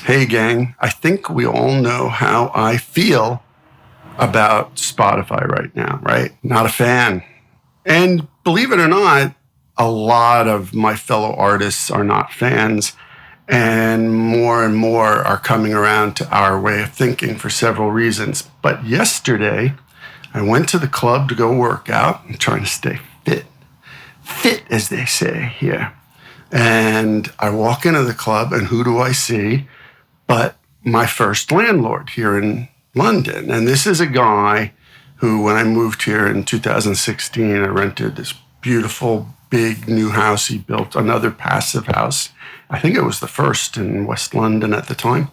Hey, gang, I think we all know how I feel about Spotify right now, right? Not a fan. And believe it or not, a lot of my fellow artists are not fans, and more are coming around to our way of thinking for several reasons. But yesterday, I went to the club to go work out. I'm trying to stay fit, as they say here. And I walk into the club, and who do I see but my first landlord here in London? And this is a guy who, when I moved here in 2016, I rented this beautiful, big new house he built, another passive house. I think it was the first in West London at the time.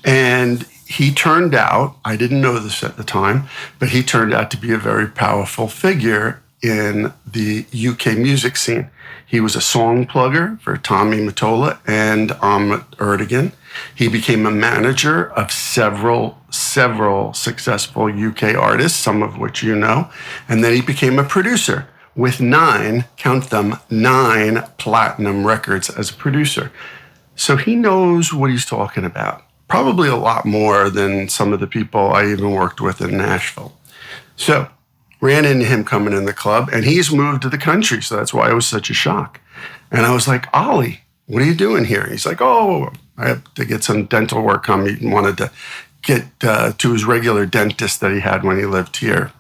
And he turned out, I didn't know this at the time, but he turned out to be a very powerful figure in the UK music scene. He was a song plugger for Tommy Mottola and Ahmet Ertegun. He became a manager of several successful UK artists, some of which you know. And then he became a producer with 9 platinum records as a producer. So he knows what he's talking about. Probably a lot more than some of the people I even worked with in Nashville. So ran into him coming in the club, and he's moved to the country, so that's why it was such a shock. And I was like, Ollie, what are you doing here? He's like, oh, I have to get some dental work come. He wanted to get to his regular dentist that he had when he lived here.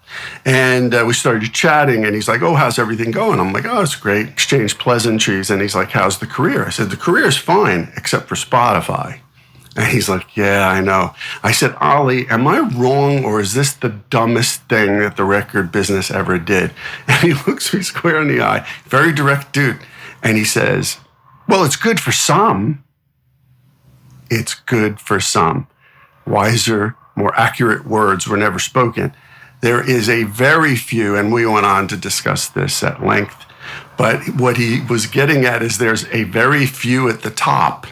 And we started chatting, and he's like, oh, how's everything going? I'm like, oh, it's great. Exchanged pleasantries. And he's like, how's the career? I said, the career is fine, except for Spotify. And he's like, yeah, I know. I said, Ollie, am I wrong, or is this the dumbest thing that the record business ever did? And he looks me square in the eye, very direct dude. And he says, well, it's good for some. It's good for some. Wiser, more accurate words were never spoken. There is a very few, and we went on to discuss this at length, but what he was getting at is there's a very few at the top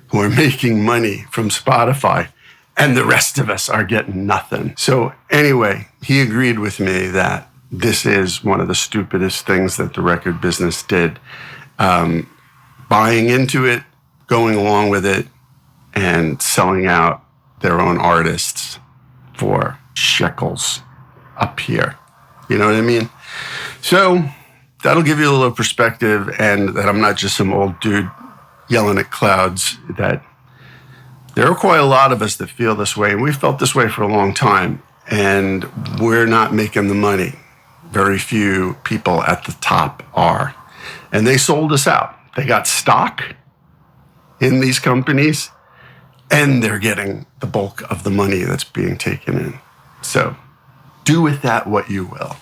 who are making money from Spotify, and the rest of us are getting nothing. So anyway, he agreed with me that this is one of the stupidest things that the record business did. Buying into it, going along with it, and selling out their own artists for shekels up here. You know what I mean? So that'll give you a little perspective, and that I'm not just some old dude yelling at clouds, that there are quite a lot of us that feel this way, and we've felt this way for a long time, and we're not making the money. Very few people at the top are. And they sold us out. They got stock in these companies, and they're getting the bulk of the money that's being taken in. So do with that what you will.